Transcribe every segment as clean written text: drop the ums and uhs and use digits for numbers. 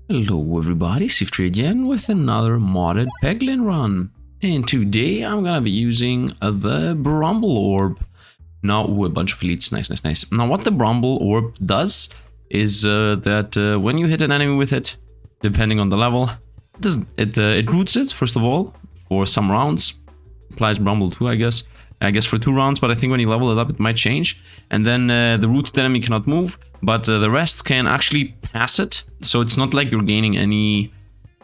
Hello everybody, Sifd again with another modded Peglin run. And today I'm gonna be using the Bramble orb. Now, a bunch of elites, nice. Now what the Bramble orb does is that when you hit an enemy with it, depending on the level, it roots it, first of all, for some rounds. Applies Bramble too, I guess for 2 rounds, but I think when you level it up it might change. And then the rooted enemy cannot move, but the rest can actually pass it. So it's not like you're gaining any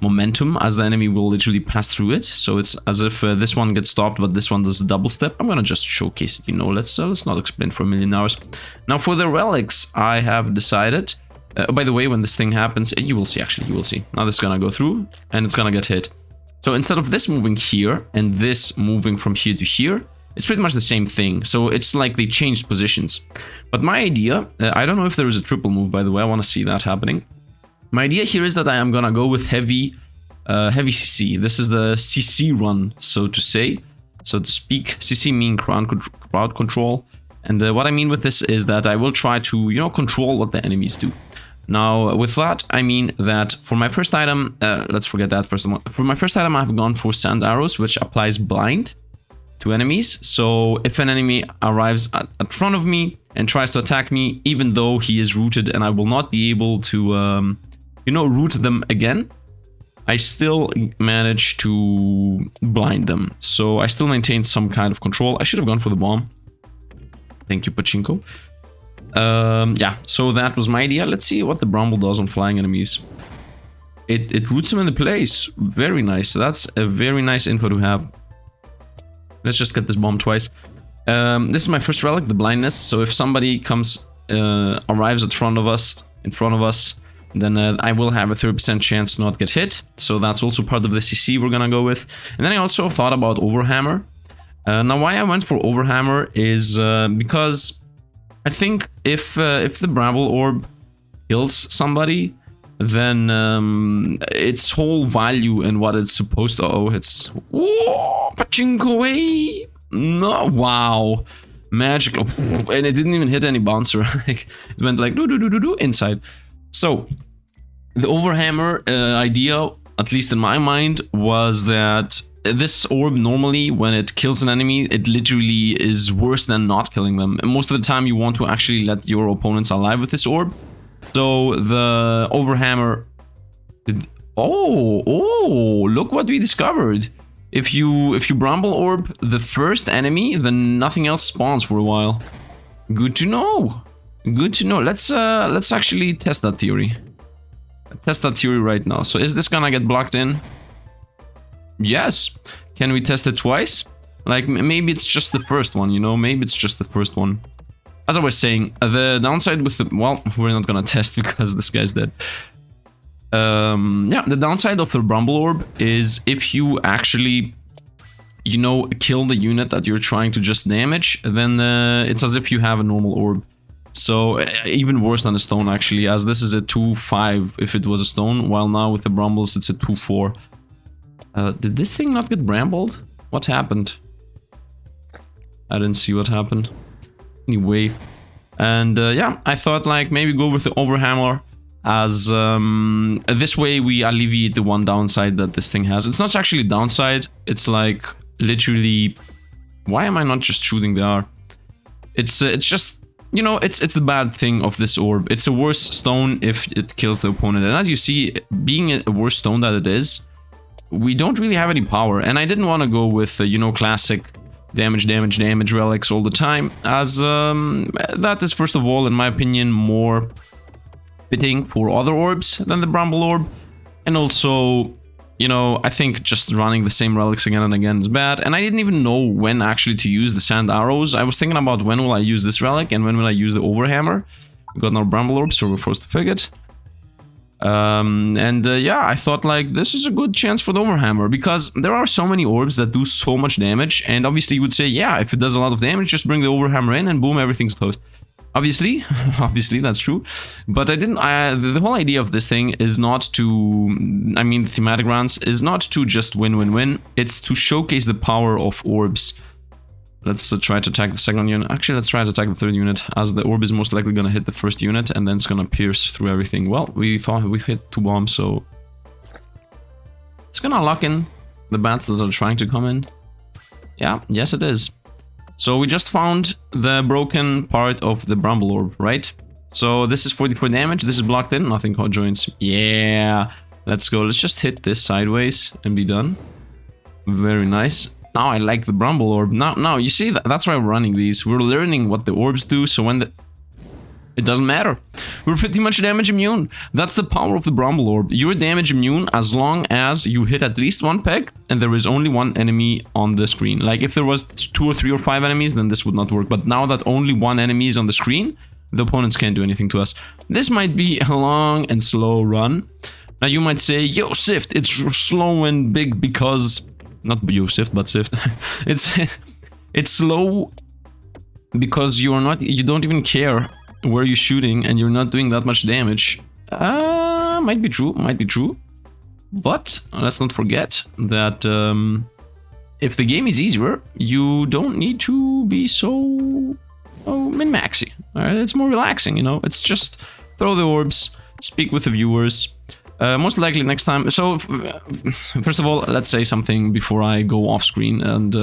momentum, as the enemy will literally pass through it. So it's as if this one gets stopped, but this one does a double step. I'm gonna just showcase it, you know. Let's not explain for a million hours. Now for the relics, I have decided. By the way, when this thing happens, you will see. Now this is gonna go through, and it's gonna get hit. So instead of this moving here and this moving from here to here, it's pretty much the same thing. So it's like they changed positions. But my idea, I don't know if there is a triple move, by the way. I want to see that happening. My idea here is that I am gonna go with heavy CC. This is the CC run, so to speak. CC mean crowd control. And what I mean with this is that I will try to, you know, control what the enemies do. Now, with that, I mean that for my first item, let's forget that first one. For my first item, I've gone for sand arrows, which applies blind to enemies. So if an enemy arrives at front of me and tries to attack me, even though he is rooted and I will not be able to, you know, root them again, I still manage to blind them. So I still maintain some kind of control. I should have gone for the bomb. Thank you, Pachinko. Yeah, so that was my idea. Let's see what the Bramble does on flying enemies. It roots them into place. Very nice. That's a very nice info to have. Let's just get this bomb twice. This is my first relic, the blindness. So if somebody comes, arrives in front of us, then I will have a 30% chance to not get hit. So that's also part of the CC we're gonna go with. And then I also thought about Overhammer. Now why I went for Overhammer is because I think if the Bramble orb kills somebody, then its whole value and what it's supposed to... Oh, it's... Whoa, Pachinko way! No, wow. Magical. And it didn't even hit any bouncer. It went like do inside. So, the Overhammer idea, at least in my mind, was that this orb normally, when it kills an enemy, it literally is worse than not killing them. And most of the time you want to actually let your opponents alive with this orb. So the Overhammer... Oh, look what we discovered. If you Bramble orb the first enemy, then nothing else spawns for a while. Good to know. Good to know. Let's actually test that theory. Test that theory right now. So is this gonna get blocked in? Yes. Can we test it twice? Like maybe it's just the first one, you know? Maybe it's just the first one. As I was saying, the downside with the... Well, we're not gonna test because this guy's dead. Yeah, the downside of the Bramble orb is if you actually, you know, kill the unit that you're trying to just damage, then it's as if you have a normal orb. So even worse than a stone actually, as this is a 2-5 if it was a stone, while now with the Brambles it's a 2-4. Did this thing not get brambled? What happened? I didn't see what happened. Anyway, and yeah, I thought like maybe go with the Overhammer, as this way we alleviate the one downside that this thing has. It's not actually downside, it's like literally... Why am I not just shooting the R? It's just, you know, it's the bad thing of this orb. It's a worse stone if it kills the opponent, and as you see, being a worse stone that it is, we don't really have any power. And I didn't want to go with you know, classic damage relics all the time, as that is first of all, in my opinion, more fitting for other orbs than the Bramble orb. And also, you know, I think just running the same relics again and again is bad. And I didn't even know when actually to use the sand arrows. I was thinking about when will I use this relic and when will I use the Overhammer. We got no Bramble orbs, so we're forced to pick it. Yeah, I thought like this is a good chance for the Overhammer, because there are so many orbs that do so much damage, and obviously you would say, yeah, if it does a lot of damage, just bring the Overhammer in and boom, everything's toast. Obviously, that's true, but I didn't. The whole idea of this thing is not to, I mean, the thematic rounds is not to just win. It's to showcase the power of orbs. Let's try to attack the second unit. Actually, let's try to attack the third unit, as the orb is most likely gonna hit the first unit, and then it's gonna pierce through everything. Well, we thought we hit 2 bombs, so... It's gonna lock in the bats that are trying to come in. Yeah, yes it is. So we just found the broken part of the Bramble orb, right? So this is 44 damage, this is blocked in, nothing joins. Yeah, let's go. Let's just hit this sideways and be done. Very nice. Now I like the Bramble orb. Now you see, that's why we're running these. We're learning what the orbs do, so when the... It doesn't matter. We're pretty much damage immune. That's the power of the Bramble orb. You're damage immune as long as you hit at least 1 peg and there is only 1 enemy on the screen. Like if there was 2 or 3 or 5 enemies, then this would not work. But now that only 1 enemy is on the screen, the opponents can't do anything to us. This might be a long and slow run. Now you might say, yo Sifd, it's slow and big because... Not you Sifd, but Sifd. It's slow because you don't even care where you're shooting and you're not doing that much damage. Might be true. But let's not forget that if the game is easier, you don't need to be so min-maxy. It's more relaxing, you know. It's just throw the orbs, speak with the viewers. Most likely next time. So first of all, let's say something before I go off screen and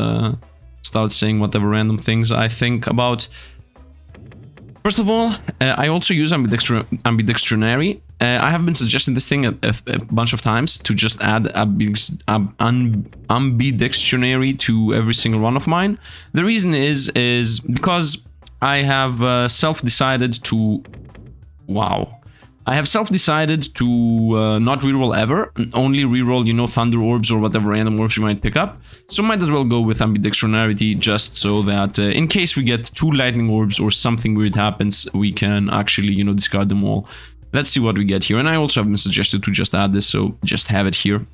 start saying whatever random things I think about. First of all, I also use ambidextrinary. I have been suggesting this thing a bunch of times to just add ambidextrinary to every single one of mine. The reason is because I have self-decided to... Wow. I have self-decided to not reroll ever, only reroll, you know, thunder orbs or whatever random orbs you might pick up. So might as well go with ambidextrinarity just so that in case we get 2 lightning orbs or something weird happens, we can actually, you know, discard them all. Let's see what we get here. And I also have been suggested to just add this, so just have it here.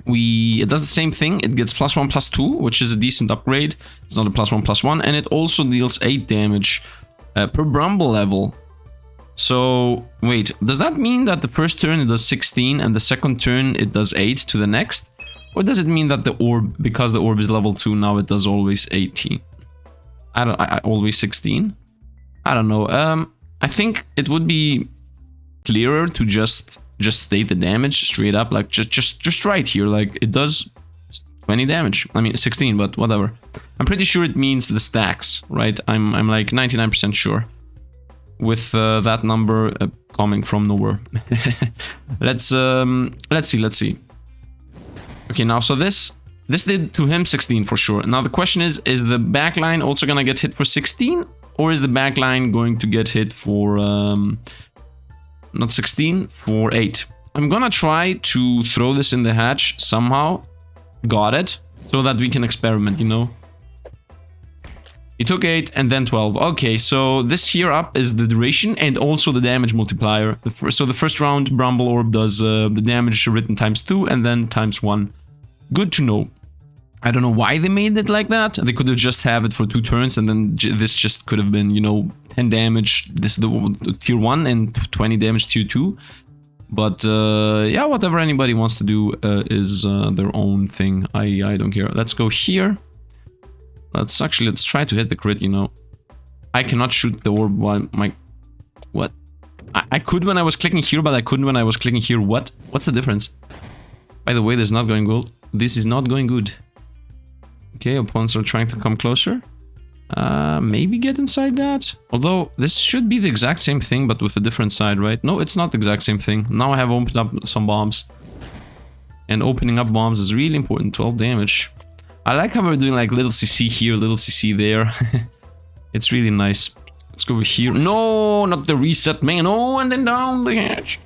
It does the same thing. It gets +1/+2, which is a decent upgrade. It's not a +1/+1, and it also deals 8 damage per Bramble level. So, wait, does that mean that the first turn it does 16 and the second turn it does 8 to the next? Or does it mean that the orb, because the orb is level 2, now it does always 18? Always 16? I don't know. I think it would be clearer to just state the damage straight up, like just right here, like it does 20 damage. I mean 16, but whatever. I'm pretty sure it means the stacks, right? I'm like 99% sure. With that number coming from nowhere. Let's see. Okay, now so this did to him 16 for sure. Now the question is the backline also gonna get hit for 16, or is the backline going to get hit for not 16, for 8? I'm gonna try to throw this in the hatch somehow. Got it, so that we can experiment, you know. He took 8 and then 12. Okay, so this here up is the duration and also the damage multiplier. So the first round Bramble Orb does the damage written ×2 and then ×1. Good to know. I don't know why they made it like that. They could have just have it for 2 turns and then this just could have been, you know, 10 damage. This is the tier 1 and 20 damage tier 2. But yeah, whatever anybody wants to do is their own thing. I don't care. Let's go here. Let's try to hit the crit, you know. I cannot shoot the orb while my... What? I could when I was clicking here, but I couldn't when I was clicking here. What? What's the difference? By the way, this is not going well. This is not going good. Okay, opponents are trying to come closer. Maybe get inside that. Although, this should be the exact same thing, but with a different side, right? No, it's not the exact same thing. Now I have opened up some bombs. And opening up bombs is really important. 12 damage. I like how we're doing like little CC here, little CC there. It's really nice. Let's go over here. No, not the reset, man. Oh, and then down the hatch.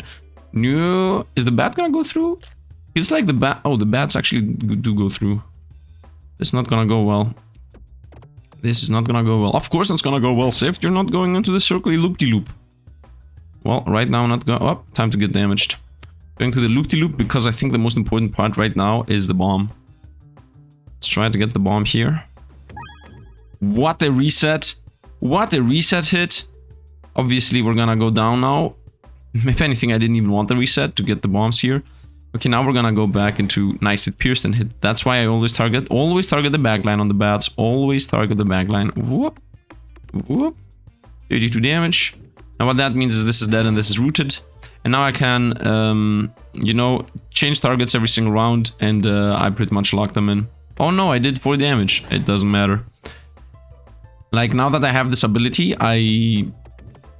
No. Is the bat gonna go through? It's like the bat. Oh, the bats actually do go through. This is not gonna go well. This is not gonna go well. Of course it's gonna go well, Sifd. You're not going into the circly loop-de-loop. Well, right now not going... Oh, time to get damaged. Going to the loop-de-loop because I think the most important part right now is the bomb. Let's try to get the bomb here. What a reset. What a reset hit. Obviously, we're gonna go down now. If anything, I didn't even want the reset to get the bombs here. Okay, now we're gonna go back into nice. It pierced and hit. That's why I always target the backline on the bats. Always target the backline. Whoop, whoop. 32 damage. Now what that means is this is dead and this is rooted. And now I can, you know, change targets every single round, and I pretty much lock them in. Oh no, I did 4 damage. It doesn't matter. Like, now that I have this ability, I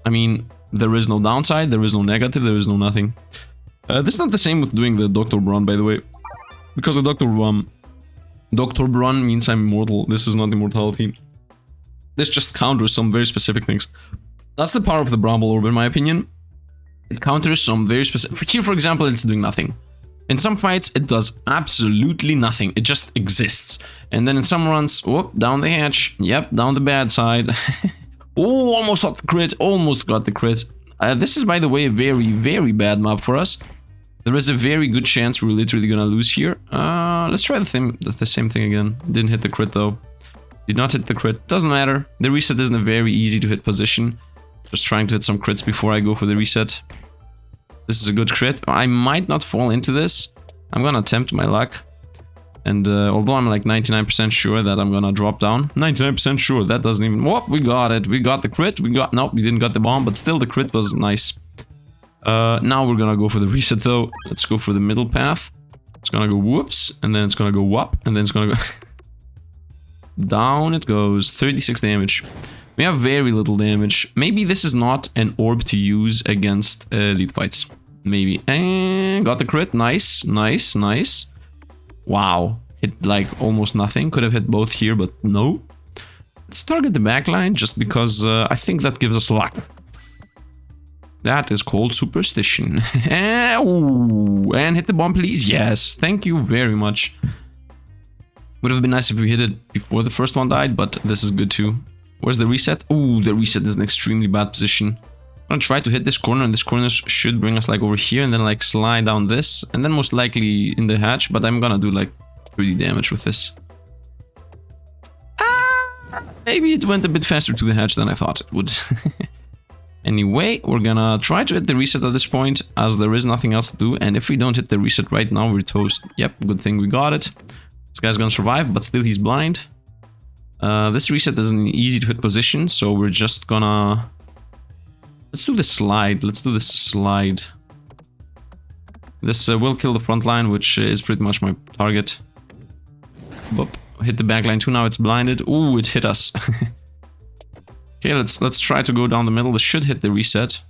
mean, there is no downside, there is no negative, there is no nothing. This is not the same with doing the Dr. Brun, by the way. Because the Dr. Brun means I'm immortal. This is not immortality. This just counters some very specific things. That's the power of the Bramble Orb, in my opinion. It counters some very specific... Here, for example, it's doing nothing. In some fights, it does absolutely nothing. It just exists. And then in some runs, whoop, down the hatch. Yep, down the bad side. Oh, almost got the crit. Almost got the crit. This is, by the way, a very, very bad map for us. There is a very good chance we're literally gonna lose here. Let's try the same thing again. Didn't hit the crit, though. Did not hit the crit. Doesn't matter. The reset isn't a very easy to hit position. Just trying to hit some crits before I go for the reset. This is a good crit. I might not fall into this. I'm gonna attempt my luck. And although I'm like 99% sure that I'm gonna drop down. 99% sure, that doesn't even... Whoop, we got it. We got the crit. Nope, we didn't got the bomb, but still the crit was nice. Now we're gonna go for the reset though. Let's go for the middle path. It's gonna go whoops, and then it's gonna go whoop, and then it's gonna go... Down it goes. 36 damage. We have very little damage. Maybe this is not an orb to use against elite fights. Maybe. And got the crit. Nice, nice, nice. Wow. Hit like almost nothing. Could have hit both here, but no. Let's target the backline just because I think that gives us luck. That is called superstition. Ooh, and hit the bomb, please. Yes, thank you very much. Would have been nice if we hit it before the first one died, but this is good too. Where's the reset? Ooh, the reset is an extremely bad position. I'm gonna try to hit this corner, and this corner should bring us like over here, and then like slide down this, and then most likely in the hatch, but I'm gonna do like 30 damage with this. Maybe it went a bit faster to the hatch than I thought it would. Anyway, we're gonna try to hit the reset at this point, as there is nothing else to do, and if we don't hit the reset right now, we're toast. Yep, good thing we got it. This guy's gonna survive, but still he's blind. This reset is an easy to hit position, so we're just gonna... Let's do the slide. Let's do this slide. This will kill the front line, which is pretty much my target. Boop. Hit the back line too, now it's blinded. Ooh, it hit us. Okay, let's try to go down the middle. This should hit the reset.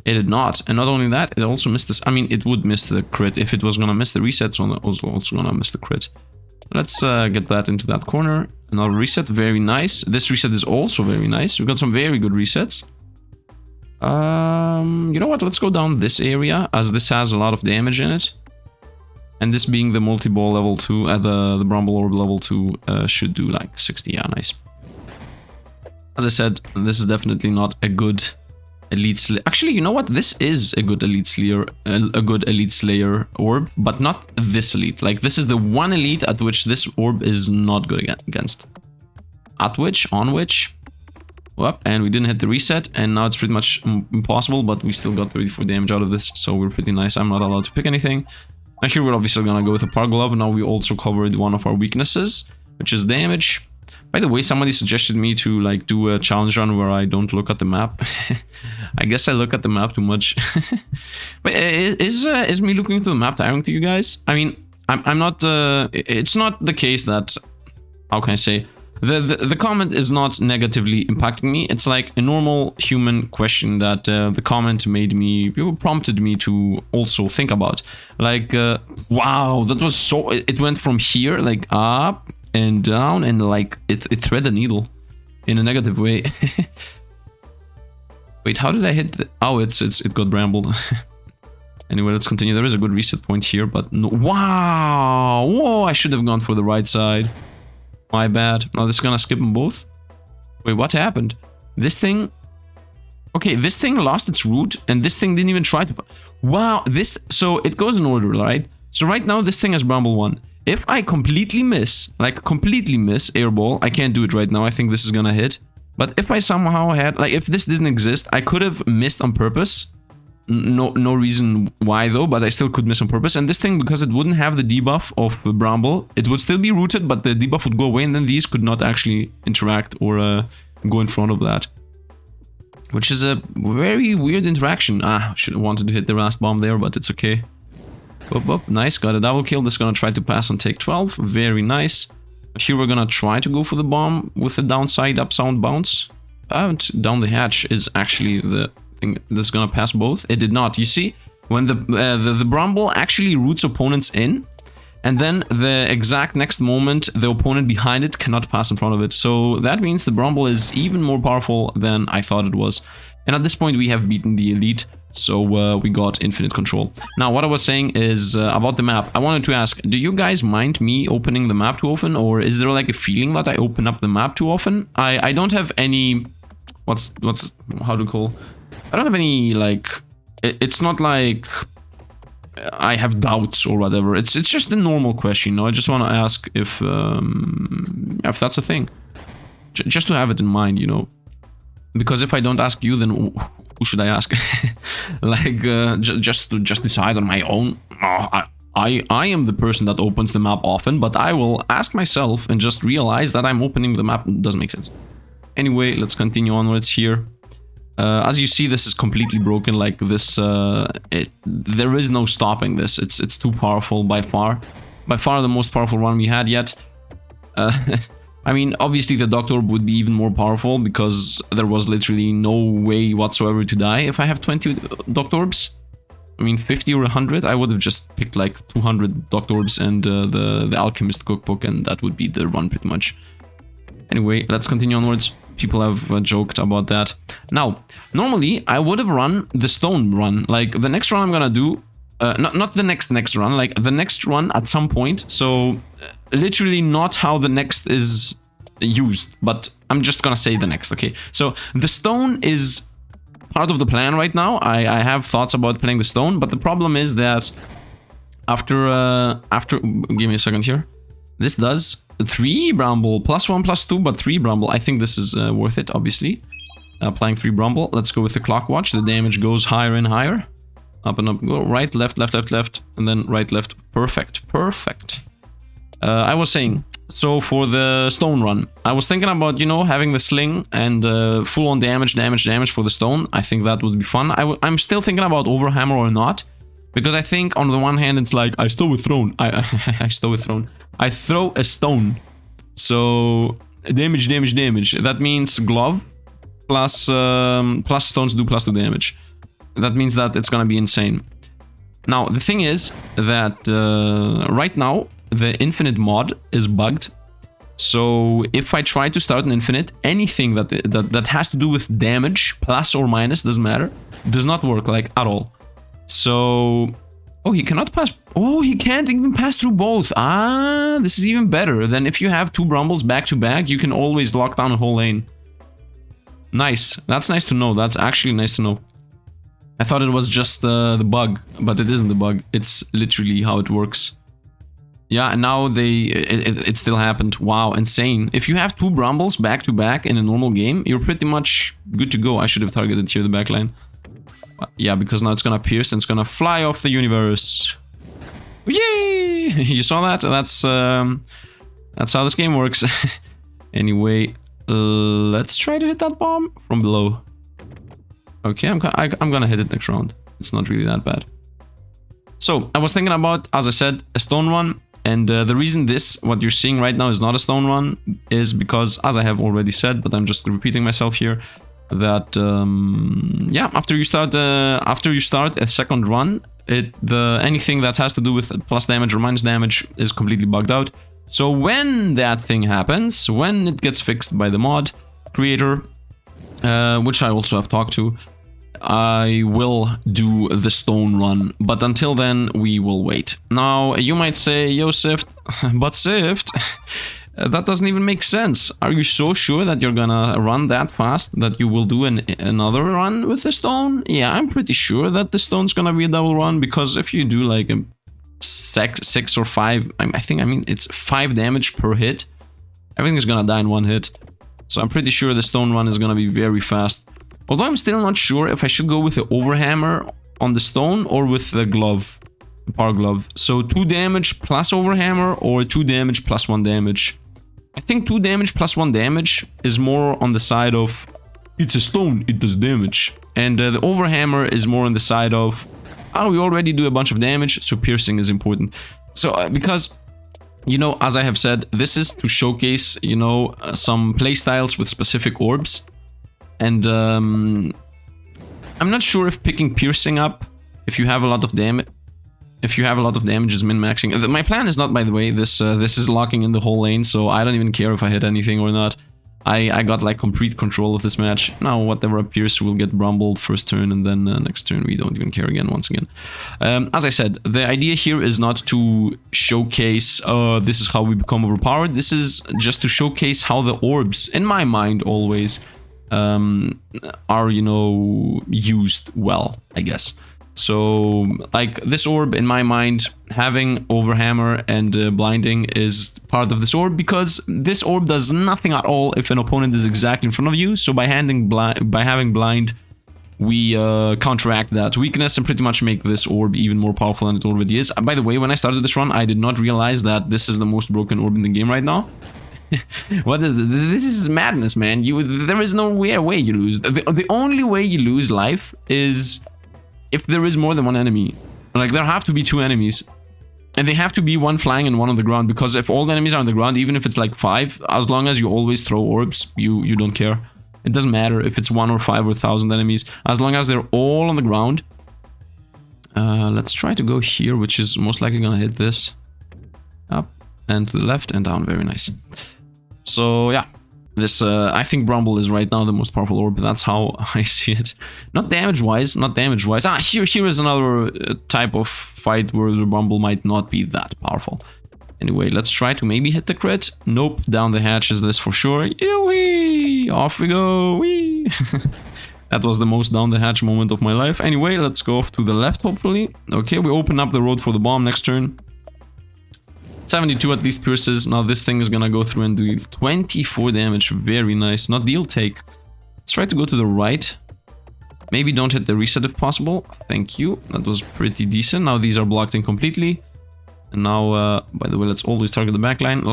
It did not. And not only that, it also missed this. I mean, it would miss the crit. If it was gonna miss the reset, it's also gonna miss the crit. Let's get that into that corner. Another reset, very nice. This reset is also very nice. We've got some very good resets. You know what? Let's go down this area, as this has a lot of damage in it. And this being the multi-ball level 2, the Bramble Orb level 2 should do like 60. Yeah, nice. As I said, this is definitely not a good elite slayer. Actually, you know what? This is a good elite slayer, orb, but not this elite. Like, this is the one elite at which this orb is not good against. On which. Whoop, and we didn't hit the reset, and now it's pretty much impossible, but we still got 34 damage out of this, so we're pretty nice. I'm not allowed to pick anything. Now here we're obviously gonna go with a Par Glove. Now we also covered one of our weaknesses, which is damage. By the way, somebody suggested me to like do a challenge run where I don't look at the map. I guess I look at the map too much. But is me looking into the map tiring to you guys? I mean, I'm not. It's not the case that. How can I say? The comment is not negatively impacting me. It's like a normal human question that the comment prompted me to also think about. Like, wow, that was so... It went from here, like, up and down, and like, it threaded a needle in a negative way. Wait, how did I hit the... Oh, it got brambled. Anyway, let's continue. There is a good reset point here, but no... Wow! Whoa, I should have gone for the right side. My bad. Now this is gonna skip them both. Wait, what happened? This thing... Okay, this thing lost its root, and this thing didn't even try to... Wow, this... So it goes in order, right? So right now, this thing has Bramble 1. If I completely miss, like completely miss airball, I can't do it right now. I think this is gonna hit. But if I somehow had... Like, if this didn't exist, I could have missed on purpose. No reason why though, but I still could miss on purpose. And this thing, because it wouldn't have the debuff of Bramble, it would still be rooted, but the debuff would go away, and then these could not actually interact or go in front of that. Which is a very weird interaction. Should have wanted to hit the last bomb there, but it's okay. Up, nice, got a double kill. This is gonna try to pass and take 12. Very nice. Here we're gonna try to go for the bomb with the downside up sound bounce. Down the hatch is actually the thing that's gonna pass both. It did not. You see, when the Bramble actually roots opponents in, and then the exact next moment the opponent behind it cannot pass in front of it. So that means the Bramble is even more powerful than I thought it was. And at this point we have beaten the elite, so we got infinite control. Now what I was saying is about the map. I wanted to ask, do you guys mind me opening the map too often, or is there like a feeling that I open up the map too often? I don't have any... What's how to call? I don't have any like... It's not like I have doubts or whatever. It's just a normal question, you know? I just want to ask if that's a thing. Just to have it in mind, you know? Because if I don't ask you, then who should I ask? Like, just to decide on my own. I am the person that opens the map often, but I will ask myself and just realize that I'm opening the map. It doesn't make sense. Anyway, let's continue onwards here. As you see, this is completely broken. Like this, there is no stopping this. It's too powerful by far the most powerful one we had yet. I mean, obviously the Doctor Orb would be even more powerful because there was literally no way whatsoever to die if I have 20 Doctor Orbs. I mean, 50 or 100, I would have just picked like 200 Doctor Orbs and the Alchemist Cookbook, and that would be the run pretty much. Anyway, let's continue onwards. People have joked about that. Now, normally I would have run the stone run. Like the next run I'm gonna do, not the next run, like the next run at some point. So literally not how the next is used, but I'm just gonna say the next. Okay, so the stone is part of the plan right now. I have thoughts about playing the stone, but the problem is that after give me a second here. This does 3 Bramble, +1, +2, but 3 Bramble. I think this is worth it, obviously. Applying 3 Bramble. Let's go with the clock watch. The damage goes higher and higher. Up and up. Go right, left, left, left, left. And then right, left. Perfect. Perfect. I was saying, so for the stone run, I was thinking about, you know, having the sling and full-on damage for the stone. I think that would be fun. I'm still thinking about Overhammer or not. Because I think on the one hand, it's like, I stole a throne. I stole a throne. I throw a stone. So, damage. That means glove plus stones do +2 damage. That means that it's gonna be insane. Now, the thing is that right now, the infinite mod is bugged. So, if I try to start an infinite, anything that has to do with damage, plus or minus, doesn't matter, does not work, like, at all. So, oh, he cannot pass. Oh, he can't even pass through both. Ah, this is even better. Then if you have 2 Brambles back to back, you can always lock down a whole lane. Nice. That's nice to know. That's actually nice to know. I thought it was just the bug, but it isn't the bug. It's literally how it works. Yeah, and now it still happened. Wow, insane. If you have 2 Brambles back to back in a normal game, you're pretty much good to go. I should have targeted here the back line. Yeah, because now it's gonna pierce and it's gonna fly off the universe. Yay! You saw that? That's how this game works. Anyway, let's try to hit that bomb from below. Okay, I'm gonna hit it next round. It's not really that bad. So, I was thinking about, as I said, a stone run. And the reason what you're seeing right now is not a stone run is because, as I have already said, but I'm just repeating myself here, that yeah, after you start a second run, anything that has to do with plus damage or minus damage is completely bugged out. So when that thing happens, when it gets fixed by the mod creator, which I also have talked to, I will do the stone run, but until then we will wait. Now you might say, yo Sifd, but Sifd, that doesn't even make sense. Are you so sure that you're gonna run that fast that you will do another run with the stone? Yeah, I'm pretty sure that the stone's gonna be a double run, because if you do like a 6 or 5, I mean it's 5 damage per hit, everything is gonna die in 1 hit. So I'm pretty sure the stone run is gonna be very fast. Although I'm still not sure if I should go with the Overhammer on the stone or with the glove, the power glove. So 2 damage plus overhammer or 2 damage plus 1 damage. I think 2 damage plus 1 damage is more on the side of it's a stone, it does damage. And the overhammer is more on the side of we already do a bunch of damage, so piercing is important. So because, you know, as I have said, this is to showcase, you know, some playstyles with specific orbs. And I'm not sure if picking piercing up, if you have a lot of damage, is min-maxing. My plan is not, by the way, this is locking in the whole lane, so I don't even care if I hit anything or not. I got like complete control of this match. Now whatever appears will get Brambled first turn, and then next turn we don't even care again once again. As I said, the idea here is not to showcase this is how we become overpowered. This is just to showcase how the orbs, in my mind always, are, you know, used well, I guess. So, like, this orb, in my mind, having overhammer and blinding is part of this orb, because this orb does nothing at all if an opponent is exactly in front of you. So by having blind, we counteract that weakness and pretty much make this orb even more powerful than it already is. By the way, when I started this run, I did not realize that this is the most broken orb in the game right now. What is this? This is madness, man. There is no way you lose. The only way you lose life is if there is more than one enemy. Like, there have to be 2 enemies. And they have to be one flying and one on the ground. Because if all the enemies are on the ground, even if it's like 5, as long as you always throw orbs, you don't care. It doesn't matter if it's 1 or 5 or 1,000 enemies. As long as they're all on the ground. Let's try to go here, which is most likely gonna hit this. Up and to the left and down. Very nice. So, yeah. This, I think Bramble is right now the most powerful orb. That's how I see it. Not damage-wise, not damage-wise. Here is another type of fight where the Bramble might not be that powerful. Anyway, let's try to maybe hit the crit. Nope, down the hatch is this for sure. Yee-wee! Off we go! Wee! That was the most down the hatch moment of my life. Anyway, let's go off to the left, hopefully. Okay, we open up the road for the bomb next turn. 72 at least pierces. Now this thing is gonna go through and do 24 damage. Very nice. Not deal take. Let's try to go to the right. Maybe don't hit the reset if possible. Thank you. That was pretty decent. Now these are blocked in completely. And now, by the way, let's always target the backline.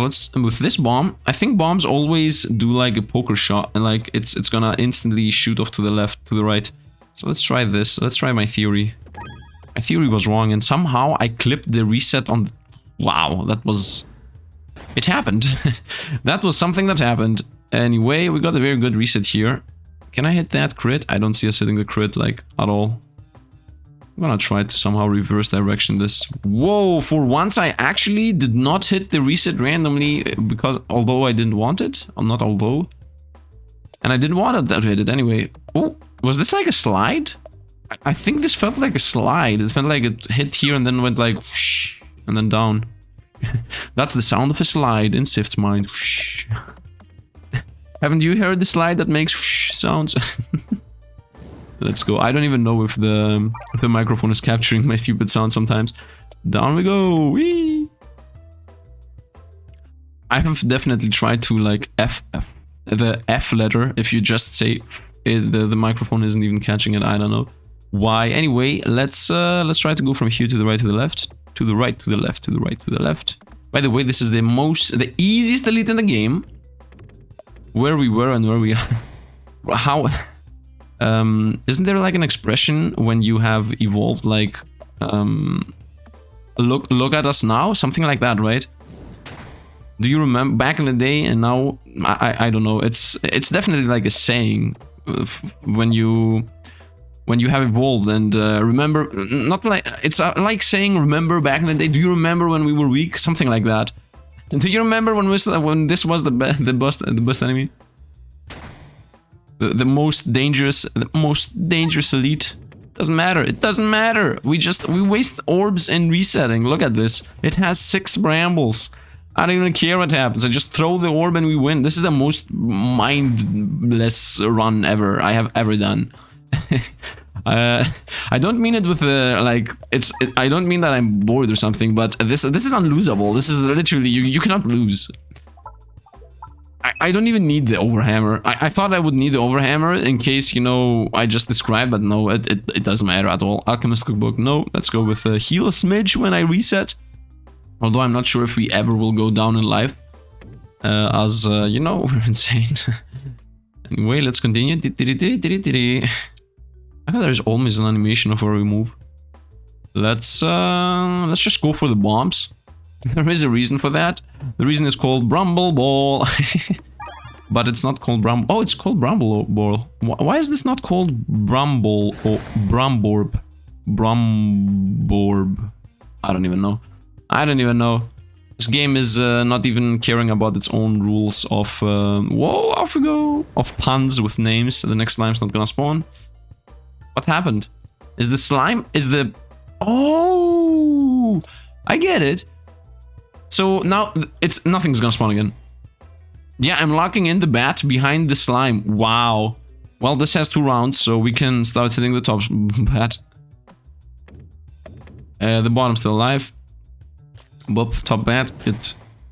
With this bomb, I think bombs always do like a poker shot. And like it's gonna instantly shoot off to the left, to the right. So let's try this. Let's try my theory. My theory was wrong, and somehow I clipped the reset on... Wow, that was... It happened. That was something that happened. Anyway, we got a very good reset here. Can I hit that crit? I don't see us hitting the crit, like, at all. I'm gonna try to somehow reverse direction this. Whoa, for once I actually did not hit the reset randomly, because although I didn't want it, or not although. And I didn't want it to hit it anyway. Oh, was this like a slide? I think this felt like a slide. It felt like it hit here and then went like whoosh, and then down. That's the sound of a slide in Sifd's mind. Whoosh. Haven't you heard the slide that makes whoosh sounds? Let's go. I don't even know if the microphone is capturing my stupid sound sometimes. Down we go. Whee! I have definitely tried to like the F letter. If you just say the microphone isn't even catching it. I don't know why. Anyway, let's try to go from here to the right, to the left, to the right, to the left, to the right, to the left. By the way, this is the easiest elite in the game. Where we were and where we are. How? Isn't there like an expression when you have evolved, like look at us now, something like that, right? Do you remember back in the day and now? I don't know. It's definitely like a saying when you have evolved and remember, not like it's like saying remember back in the day. Do you remember when we were weak? Something like that. Do you remember when this was the best enemy? The most dangerous elite. Doesn't matter. It doesn't matter. We waste orbs in resetting. Look at this. It has 6 brambles. I don't even care what happens. I just throw the orb and we win. This is the most mindless run ever I have ever done. I don't mean it with like I don't mean that I'm bored or something, but this is unlosable. This is literally you cannot lose. I don't even need the overhammer. I thought I would need the overhammer in case, you know, I just described, but no, it doesn't matter at all. Alchemist Cookbook, no. Let's go with heal a smidge when I reset. Although I'm not sure if we ever will go down in life. As, you know, we're insane. Anyway, let's continue. I thought there's always an animation of a remove. Let's just go for the bombs. There is a reason for that. The reason is called Bramble Ball. But it's not called Bramble. Oh, it's called Bramble Ball. Why is this not called Bramble or Bramborb? Bramborb. I don't even know. I don't even know. This game is not even caring about its own rules of... whoa, off we go! Of puns with names. The next slime's not gonna spawn. What happened? Is the slime... Is the... Oh! I get it. So now it's nothing's gonna spawn again. Yeah, I'm locking in the bat behind the slime. Wow. Well, this has 2 rounds, so we can start hitting the top bat. The bottom's still alive. Boop, top bat.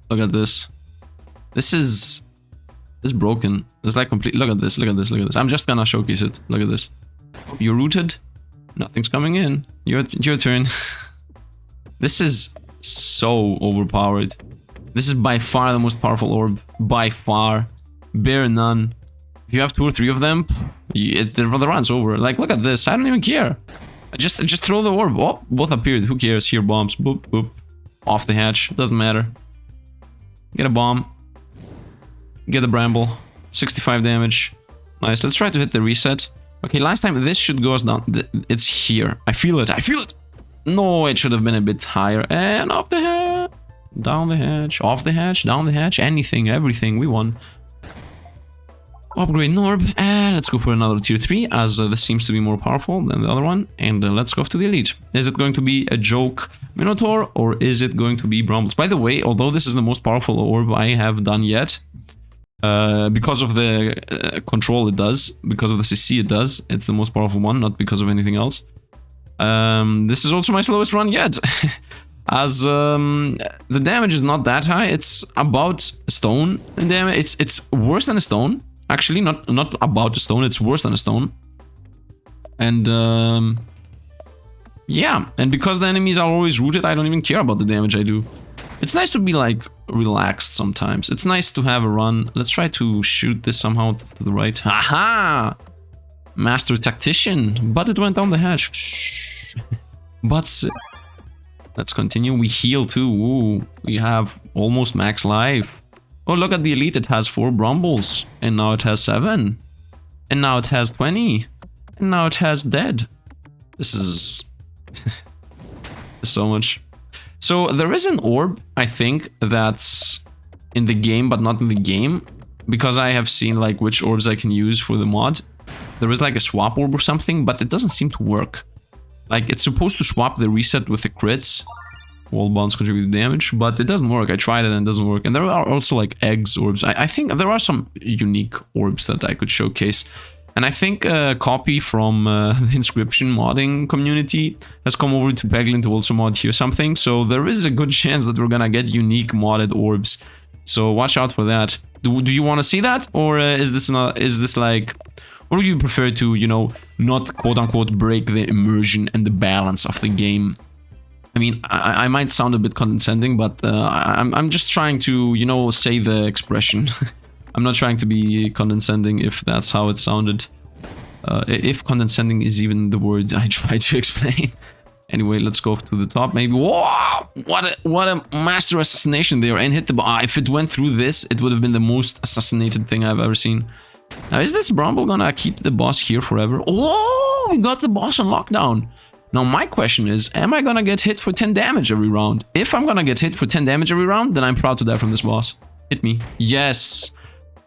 Look at this. This is broken. It's like complete. Look at this. Look at this. Look at this. I'm just gonna showcase it. Look at this. You're rooted. Nothing's coming in. Your turn. This is so overpowered. This is by far the most powerful orb. By far. Bare none. If you have 2 or 3 of them, the run's over. Like, look at this. I don't even care. I just throw the orb. Oh, both appeared. Who cares? Here, bombs. Boop, boop. Off the hatch. Doesn't matter. Get a bomb. Get a bramble. 65 damage. Nice. Let's try to hit the reset. Okay, last time this should go us down. It's here. I feel it. I feel it. No, it should have been a bit higher. And off the hatch. Down the hatch. Off the hatch. Down the hatch. Anything. Everything. We won. Upgrade Norb. And let's go for another tier 3, as this seems to be more powerful than the other one. And let's go to the elite. Is it going to be a joke Minotaur, or is it going to be Brambles? By the way, although this is the most powerful orb I have done yet, because of the control it does, because of the CC it does, it's the most powerful one, not because of anything else. This is also my slowest run yet. As the damage is not that high. It's about a stone in damage. It's worse than a stone. Actually, not about a stone, it's worse than a stone. And yeah, and because the enemies are always rooted, I don't even care about the damage I do. It's nice to be like relaxed sometimes. It's nice to have a run. Let's try to shoot this somehow to the right. Haha! Master tactician, but it went down the hatch. But let's continue. We heal too. Ooh, we have almost max life. Oh, look at the elite. It has 4 Brambles. And now it has 7. And now it has 20. And now it has dead. This is... so much. So there is an orb, I think, that's in the game, but not in the game. Because I have seen like which orbs I can use for the mod. There is like a swap orb or something, but it doesn't seem to work. Like, it's supposed to swap the reset with the crits. Wall bonds contribute damage, but it doesn't work. I tried it and it doesn't work. And there are also like eggs orbs. I think there are some unique orbs that I could showcase. And I think a copy from the inscription modding community has come over to Peglin to also mod here something. So there is a good chance that we're gonna get unique modded orbs. So watch out for that. Do you want to see that? Or is this like... Or do you prefer to, you know, not quote-unquote break the immersion and the balance of the game? I mean, I might sound a bit condescending, but I'm just trying to, you know, say the expression. I'm not trying to be condescending, if that's how it sounded. If condescending is even the word I try to explain. Anyway, let's go to the top, maybe. Whoa! What a master assassination there, and hit the... if it went through this, it would have been the most assassinated thing I've ever seen. Now, is this Bramble gonna keep the boss here forever? Oh, we got the boss on lockdown. Now, my question is, am I gonna get hit for 10 damage every round? If I'm gonna get hit for 10 damage every round, then I'm proud to die from this boss. Hit me. Yes.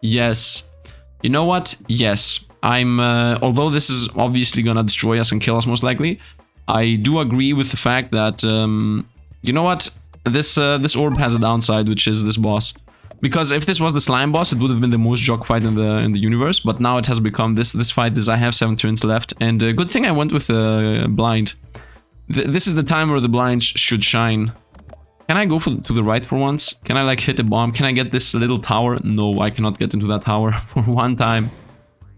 Yes. You know what? Yes. I'm, although this is obviously gonna destroy us and kill us most likely, I do agree with the fact that, you know what? This orb has a downside, which is this boss. Because if this was the slime boss, it would have been the most jock fight in the universe. But now it has become this fight is I have 7 turns left, and good thing I went with blind. This is the time where the blind should shine. Can I go to the right for once? Can I like hit a bomb? Can I get this little tower? No, I cannot get into that tower for one time.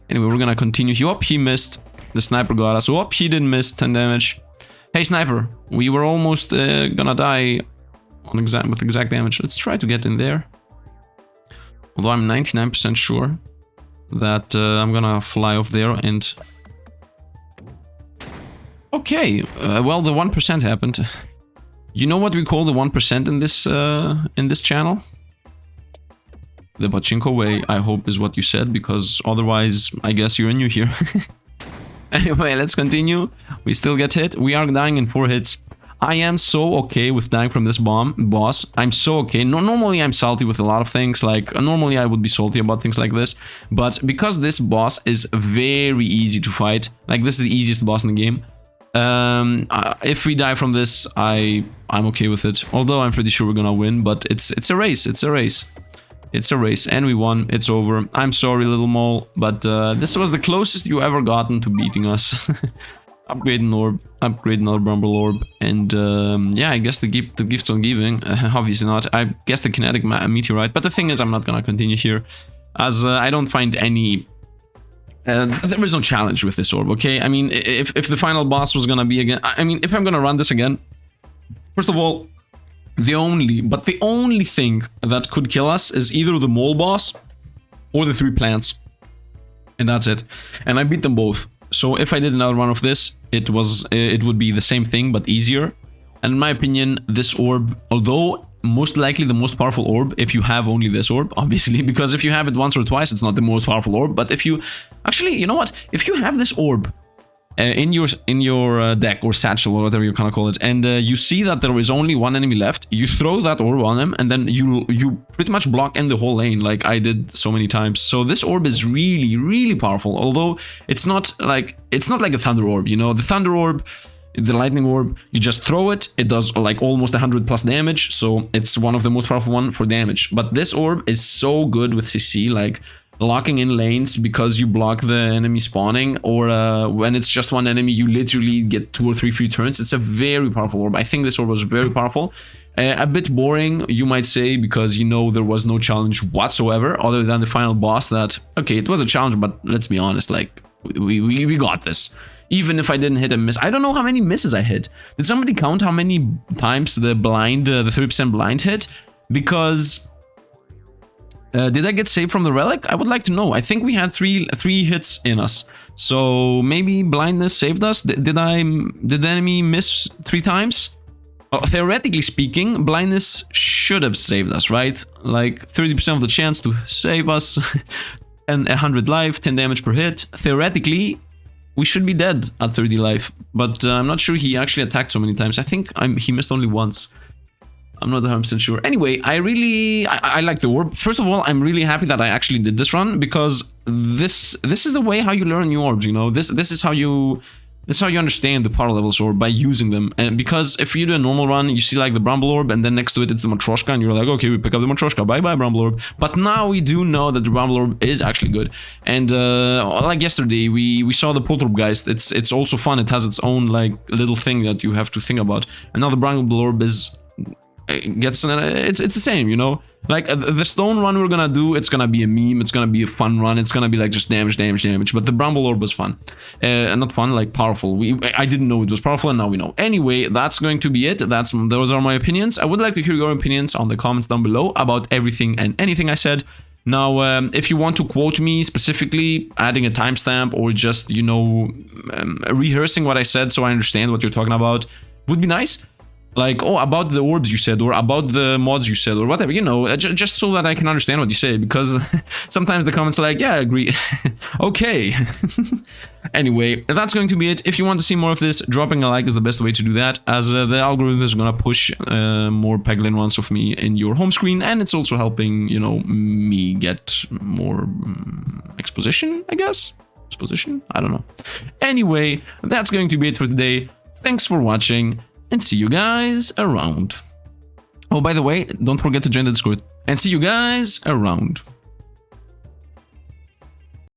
Anyway, we're gonna continue. He missed. The sniper got us. He didn't miss 10 damage. Hey, sniper, we were almost gonna die with exact damage. Let's try to get in there. Although I'm 99% sure that I'm gonna fly off there and... Okay, well, the 1% happened. You know what we call the 1% in this channel? The Pachinko way, I hope, is what you said, because otherwise, I guess you're new here. Anyway, let's continue. We still get hit. We are dying in 4 hits. I am so okay with dying from this boss. I'm so okay. Normally I'm salty with a lot of things. Like, normally I would be salty about things like this. But because this boss is very easy to fight, like this is the easiest boss in the game. If we die from this, I'm okay with it. Although I'm pretty sure we're gonna win, but it's a race. It's a race. It's a race, and we won. It's over. I'm sorry, little mole, but this was the closest you ever gotten to beating us. Upgrade an orb, upgrade another Bramble orb, and yeah, I guess the gift's on giving. Obviously not. I guess the kinetic meteorite, but the thing is, I'm not gonna continue here, as I don't find any... there is no challenge with this orb, okay? I mean, if the final boss was gonna be again... I mean, if I'm gonna run this again, first of all, the only thing that could kill us is either the mole boss or the 3 plants. And that's it. And I beat them both. So if I did another run of this, it would be the same thing, but easier. And in my opinion, this orb, although most likely the most powerful orb, if you have only this orb, obviously, because if you have it once or twice, it's not the most powerful orb. But if you... Actually, you know what? If you have this orb... in your deck or satchel or whatever you kind of call it, and you see that there is only one enemy left, you throw that orb on him, and then you pretty much block in the whole lane, like I did so many times. So this orb is really powerful. Although it's not like a thunder orb, you know. The thunder orb, the lightning orb, you just throw it, it does like almost 100+ damage, so it's one of the most powerful one for damage. But this orb is so good with CC, like locking in lanes because you block the enemy spawning, or when it's just one enemy, you literally get 2 or 3 free turns. It's a very powerful orb. I think this orb was very powerful. A bit boring, you might say, because, you know, there was no challenge whatsoever other than the final boss that, okay, it was a challenge, but let's be honest, like, we got this. Even if I didn't hit a miss. I don't know how many misses I hit. Did somebody count how many times the blind, the 3% blind hit? Because... did I get saved from the relic? I would like to know. I think we had three hits in us. So maybe blindness saved us? Did the enemy miss 3 times? Well, theoretically speaking, blindness should have saved us, right? Like 30% of the chance to save us. And 100 life, 10 damage per hit. Theoretically, we should be dead at 30 life. But I'm not sure he actually attacked so many times. I think he missed only once. I'm not 100% sure. Anyway, I like the orb. First of all, I'm really happy that I actually did this run, because this is the way how you learn new orbs, you know. This is how you understand the power levels orb, by using them. And because if you do a normal run, you see like the Bramble orb, and then next to it it's the Matryoshka, and you're like, okay, we pick up the Matryoshka, bye Bramble orb. But now we do know that the Bramble orb is actually good. And like yesterday, we saw the Pot orb, guys. It's also fun. It has its own like little thing that you have to think about. And now the Bramble orb is... it's the same, you know. Like the stone run we're gonna do, it's gonna be a meme, it's gonna be a fun run, it's gonna be like just damage. But the Bramble orb was fun, not fun, like powerful. I didn't know it was powerful, and now we know. Anyway, that's going to be it. Those are my opinions. I would like to hear your opinions on the comments down below about everything and anything I said. Now, if you want to quote me specifically, adding a timestamp, or just, you know, rehearsing what I said so I understand what you're talking about, would be nice. Like, oh, about the orbs you said, or about the mods you said, or whatever, you know, just so that I can understand what you say, because sometimes the comments are like, yeah, I agree. Okay. Anyway, that's going to be it. If you want to see more of this, dropping a like is the best way to do that, as the algorithm is going to push more Peglin runs of me in your home screen, and it's also helping, you know, me get more exposition, I guess? Exposition? I don't know. Anyway, that's going to be it for today. Thanks for watching, and see you guys around. Oh, by the way, don't forget to join the Discord. And see you guys around.